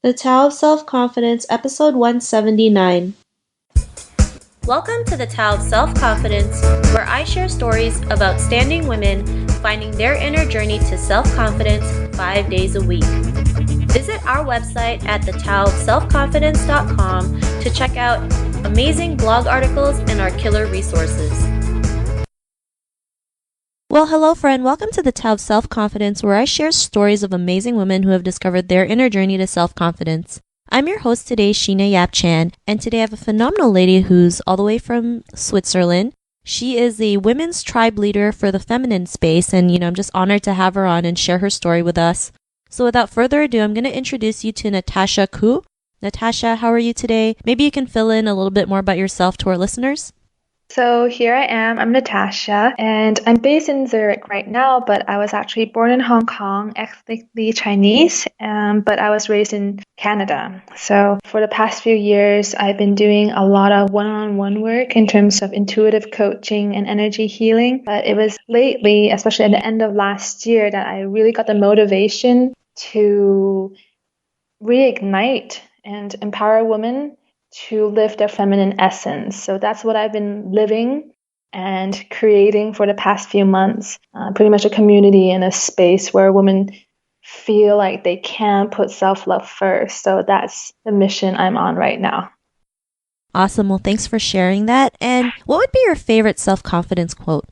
The Tao of Self-Confidence, Episode 179. Welcome to the Tao of Self-Confidence, where I share stories of outstanding women finding their inner journey to self-confidence 5 days a week. Visit our website at thetaoofselfconfidence.com to check out amazing blog articles and our killer resources. Well, hello, friend. Welcome to the Tao of Self-Confidence, where I share stories of amazing women who have discovered their inner journey to self-confidence. I'm your host today, Sheena Yap Chan, and today I have a phenomenal lady who's all the way from Switzerland. She is a women's tribe leader for the feminine space, and I'm just honored to have her on and share her story with us. So without further ado, I'm going to introduce you to Natasha Koo. Natasha, how are you today? Maybe you can fill in a little bit more about yourself to our listeners. So here I am, I'm Natasha, and I'm based in Zurich right now, but I was actually born in Hong Kong, ethnically Chinese, but I was raised in Canada. So for the past few years, I've been doing a lot of one-on-one work in terms of intuitive coaching and energy healing. But it was lately, especially at the end of last year, that I really got the motivation to reignite and empower women to live their feminine essence. So that's what I've been living and creating for the past few months. Pretty much a community and a space where women feel like they can put self-love first. So that's the mission I'm on right now. Awesome. Well, thanks for sharing that. And what would be your favorite self-confidence quote?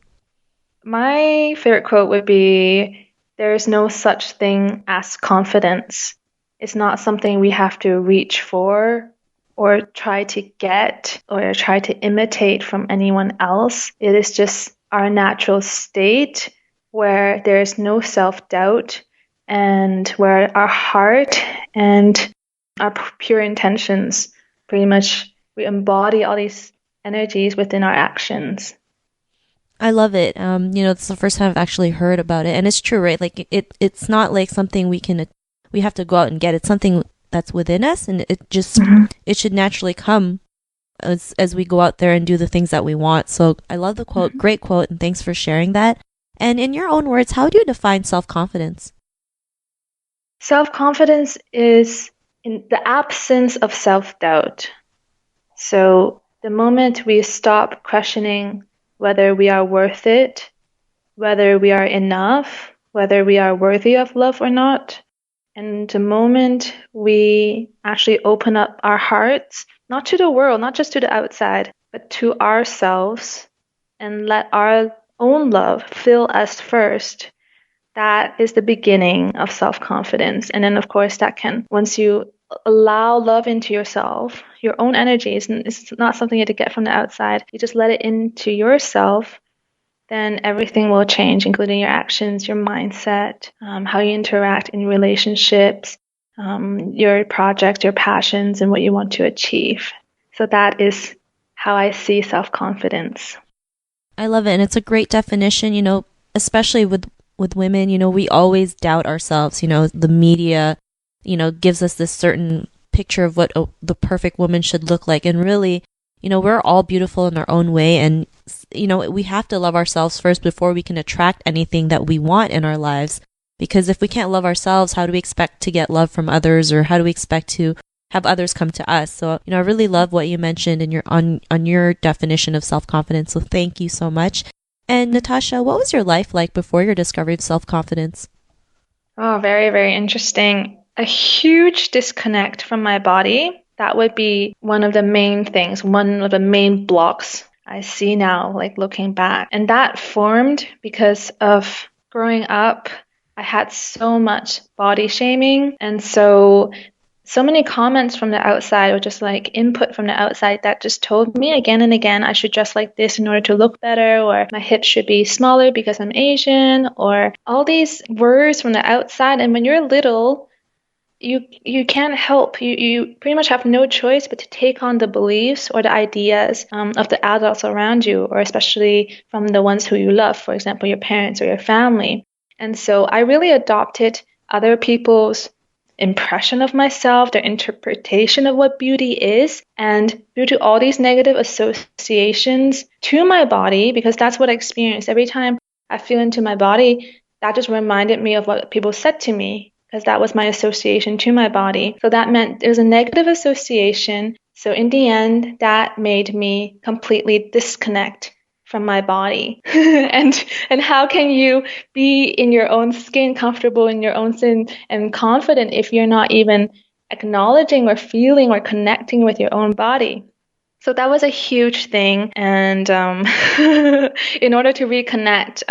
My favorite quote would be, "There's no such thing as confidence. It's not something we have to reach for or try to get or try to imitate from anyone else. It is just our natural state where there's no self-doubt and where our heart and our pure intentions, pretty much we embody all these energies within our actions." I love it. It's the first time I've actually heard about it, and it's true, right? Like it's not like something we have to go out and get. It's something that's within us, and it should naturally come as we go out there and do the things that we want. So I love the quote. Great quote, and thanks for sharing that. And in your own words, how do you define self-confidence? Self-confidence is in the absence of self-doubt. So the moment we stop questioning whether we are worth it, whether we are enough, whether we are worthy of love or not, and the moment we actually open up our hearts, not to the world, not just to the outside, but to ourselves, and let our own love fill us first, that is the beginning of self-confidence. And then, of course, that can, once you allow love into yourself, your own energy, it's not something you have to get from the outside. You just let it into yourself, then everything will change, including your actions, your mindset, how you interact in relationships, your projects, your passions, and what you want to achieve. So that is how I see self-confidence. I love it, and it's a great definition. Especially with women, we always doubt ourselves. The media, gives us this certain picture of what the perfect woman should look like, and really, we're all beautiful in our own way, and we have to love ourselves first before we can attract anything that we want in our lives. Because if we can't love ourselves, how do we expect to get love from others, or how do we expect to have others come to us? So, I really love what you mentioned in on your definition of self-confidence. So thank you so much. And Natasha, what was your life like before your discovery of self-confidence? Oh, very, very interesting. A huge disconnect from my body. That would be one of the main things, one of the main blocks I see now, like looking back. And that formed because of growing up. I had so much body shaming. And so many comments from the outside, or just like input from the outside, that just told me again and again I should dress like this in order to look better, or my hips should be smaller because I'm Asian, or all these words from the outside. And when you're little, you can't help. You pretty much have no choice but to take on the beliefs or the ideas of the adults around you, or especially from the ones who you love, for example, your parents or your family. And so I really adopted other people's impression of myself, their interpretation of what beauty is. And due to all these negative associations to my body, because that's what I experienced every time I feel into my body, that just reminded me of what people said to me. because that was my association to my body. So that meant it was a negative association. So in the end, that made me completely disconnect from my body. And how can you be in your own skin, comfortable in your own skin and confident if you're not even acknowledging or feeling or connecting with your own body? So that was a huge thing. And in order to reconnect,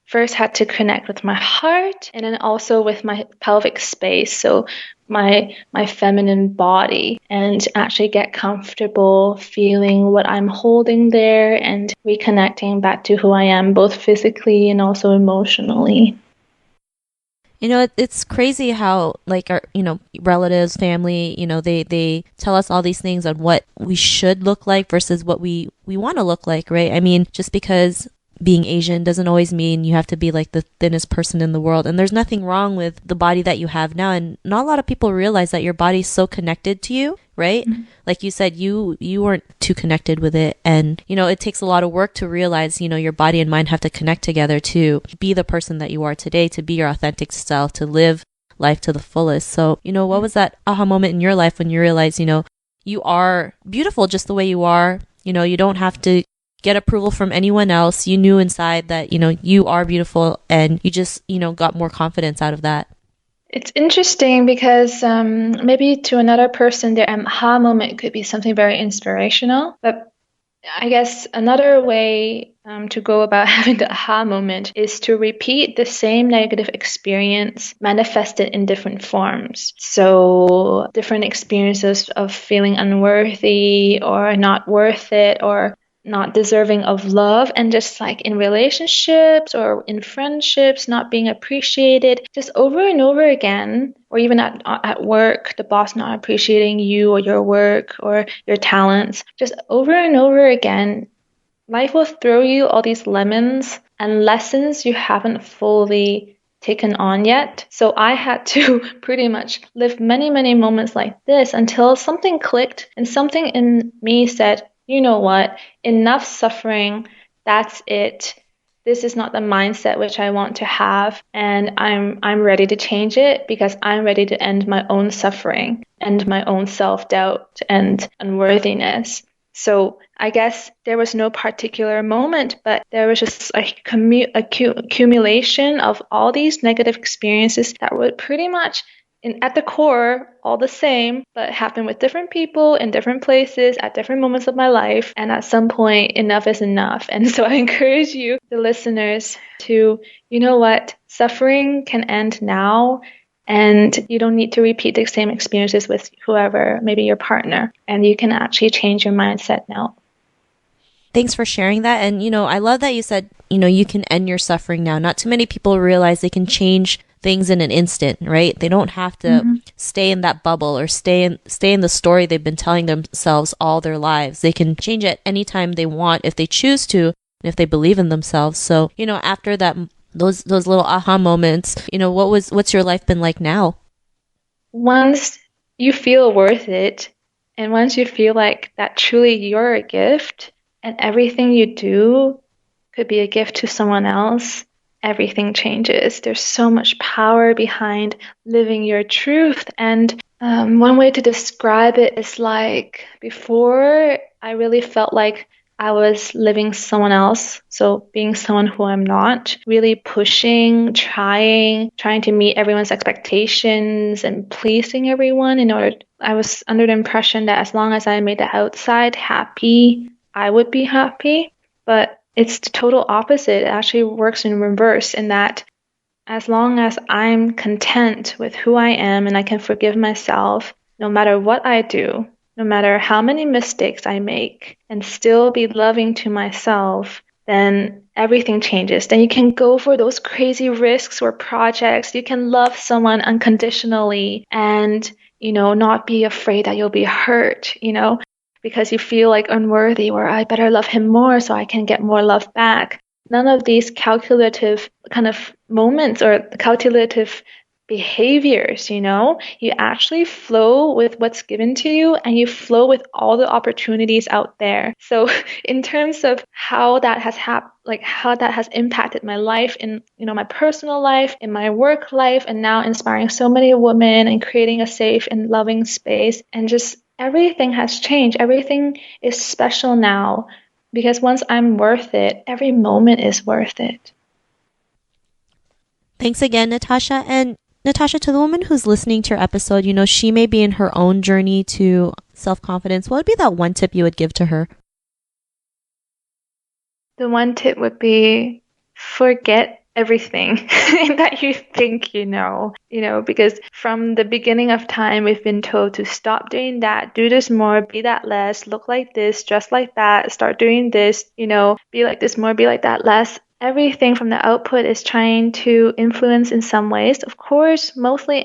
first had to connect with my heart and then also with my pelvic space. So my feminine body, and actually get comfortable feeling what I'm holding there and reconnecting back to who I am, both physically and also emotionally. You know, it's crazy how, like, our, relatives, family, they tell us all these things on what we should look like versus what we want to look like, right? I mean, just because being Asian doesn't always mean you have to be like the thinnest person in the world. And there's nothing wrong with the body that you have now. And not a lot of people realize that your body's so connected to you, right? Mm-hmm. Like you said, you weren't too connected with it. And, it takes a lot of work to realize, your body and mind have to connect together to be the person that you are today, to be your authentic self, to live life to the fullest. So, what was that aha moment in your life when you realized, you are beautiful just the way you are? You don't have to get approval from anyone else. You knew inside that, you are beautiful, and you just, got more confidence out of that. It's interesting because maybe to another person, their aha moment could be something very inspirational. But I guess another way to go about having the aha moment is to repeat the same negative experience manifested in different forms. So, different experiences of feeling unworthy or not worth it or not deserving of love, and just like in relationships or in friendships, not being appreciated, just over and over again, or even at work, the boss not appreciating you or your work or your talents, just over and over again. Life will throw you all these lemons and lessons you haven't fully taken on yet. So I had to pretty much live many, many moments like this until something clicked and something in me said, you know what, enough suffering, that's it. This is not the mindset which I want to have, and I'm ready to change it because I'm ready to end my own suffering and my own self-doubt and unworthiness. So I guess there was no particular moment, but there was just a accumulation of all these negative experiences that would pretty much, at the core, all the same, but happen with different people in different places at different moments of my life. And at some point, enough is enough. And so I encourage you, the listeners, to, you know what, suffering can end now. And you don't need to repeat the same experiences with whoever, maybe your partner, and you can actually change your mindset now. Thanks for sharing that. And, I love that you said, you can end your suffering now. Not too many people realize they can change things in an instant, right? They don't have to stay in that bubble or stay in the story they've been telling themselves all their lives. They can change it anytime they want if they choose to, and if they believe in themselves. So, after that, those little aha moments, what's your life been like now? Once you feel worth it, and once you feel like that truly you're a gift, and everything you do could be a gift to someone else, everything changes. There's so much power behind living your truth. And one way to describe it is like, before, I really felt like I was living someone else, so being someone who I'm not, really pushing, trying to meet everyone's expectations and pleasing everyone in order. I was under the impression that as long as I made the outside happy, I would be happy. But it's the total opposite. It actually works in reverse, in that as long as I'm content with who I am and I can forgive myself, no matter what I do, no matter how many mistakes I make, and still be loving to myself, then everything changes. Then you can go for those crazy risks or projects. You can love someone unconditionally and, not be afraid that you'll be hurt, because you feel like unworthy, or I better love him more so I can get more love back. None of these calculative kind of moments or calculative behaviors, you actually flow with what's given to you and you flow with all the opportunities out there. So in terms of how that has how that has impacted my life in, my personal life, in my work life, and now inspiring so many women and creating a safe and loving space, and just everything has changed. Everything is special now because once I'm worth it, every moment is worth it. Thanks again, Natasha. And Natasha, to the woman who's listening to your episode, she may be in her own journey to self-confidence. What would be that one tip you would give to her? The one tip would be forget everything that you think because from the beginning of time, we've been told to stop doing that, do this more, be that less, look like this, dress like that, start doing this, be like this more, be like that less. Everything from the output is trying to influence in some ways, of course, mostly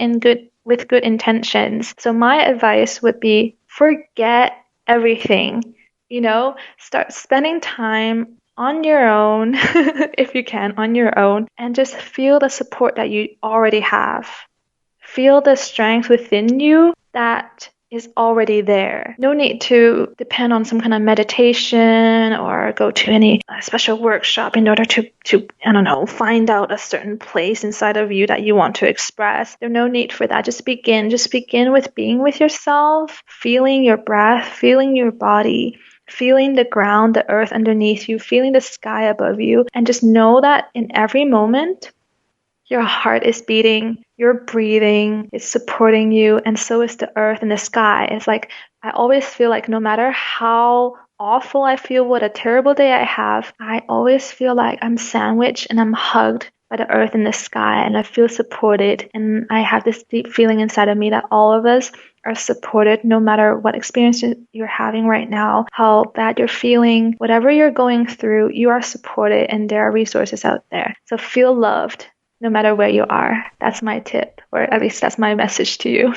with good intentions. So my advice would be forget everything, start spending time on your own, if you can, on your own, and just feel the support that you already have. Feel the strength within you that is already there. No need to depend on some kind of meditation or go to any special workshop in order to I don't know, find out a certain place inside of you that you want to express. There's no need for that. Just begin with being with yourself, feeling your breath, feeling your body, feeling the ground, the earth underneath you, feeling the sky above you, and just know that in every moment, your heart is beating, you're breathing, it's supporting you, and so is the earth and the sky. It's like, I always feel like no matter how awful I feel, what a terrible day I have, I always feel like I'm sandwiched and I'm hugged by the earth and the sky, and I feel supported. And I have this deep feeling inside of me that all of us are supported no matter what experience you're having right now, how bad you're feeling, whatever you're going through, you are supported and there are resources out there. So feel loved no matter where you are. That's my tip, or at least that's my message to you.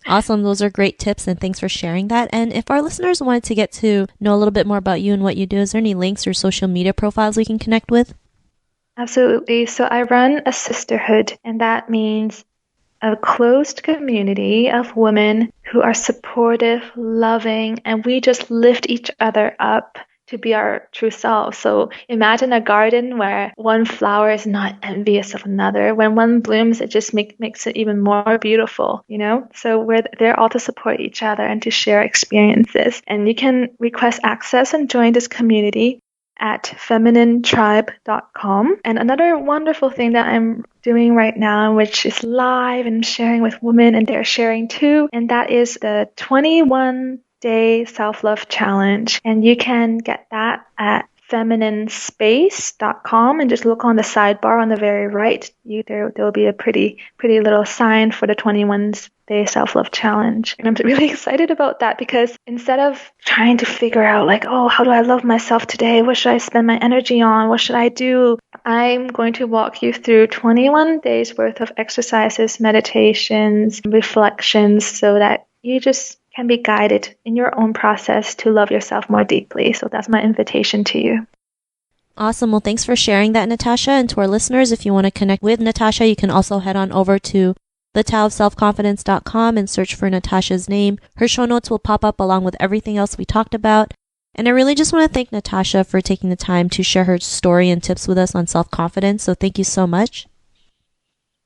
Awesome. Those are great tips, and thanks for sharing that. And if our listeners wanted to get to know a little bit more about you and what you do, is there any links or social media profiles we can connect with? Absolutely. So I run a sisterhood, and that means a closed community of women who are supportive, loving, and we just lift each other up to be our true self. So imagine a garden where one flower is not envious of another. When one blooms, it just makes it even more beautiful, So we're there all to support each other and to share experiences. And you can request access and join this community at femininetribe.com. And another wonderful thing that I'm doing right now, which is live and sharing with women, and they're sharing too, and that is the 21-day self-love challenge. And you can get that at femininespace.com and just look on the sidebar on the very right. There'll be a pretty little sign for the 21-day self-love challenge. And I'm really excited about that because instead of trying to figure out like, oh, how do I love myself today? What should I spend my energy on? What should I do? I'm going to walk you through 21 days worth of exercises, meditations, reflections so that you just can be guided in your own process to love yourself more deeply. So that's my invitation to you. Awesome. Well, thanks for sharing that, Natasha. And to our listeners, if you want to connect with Natasha, you can also head on over to thetaoofselfconfidence.com and search for Natasha's name. Her show notes will pop up along with everything else we talked about. And I really just want to thank Natasha for taking the time to share her story and tips with us on self-confidence. So thank you so much.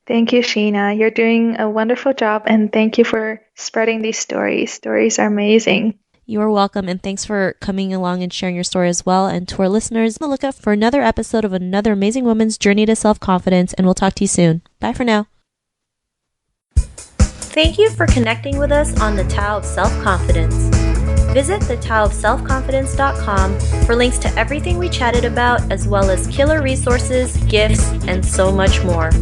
Thank you, Sheena. You're doing a wonderful job, and thank you for spreading these stories. Stories are amazing. You are welcome, and thanks for coming along and sharing your story as well. And to our listeners, look out for another episode of another amazing woman's journey to self-confidence, and we'll talk to you soon. Bye for now. Thank you for connecting with us on the Tao of Self-Confidence. Visit thetaoofselfconfidence.com for links to everything we chatted about, as well as killer resources, gifts, and so much more.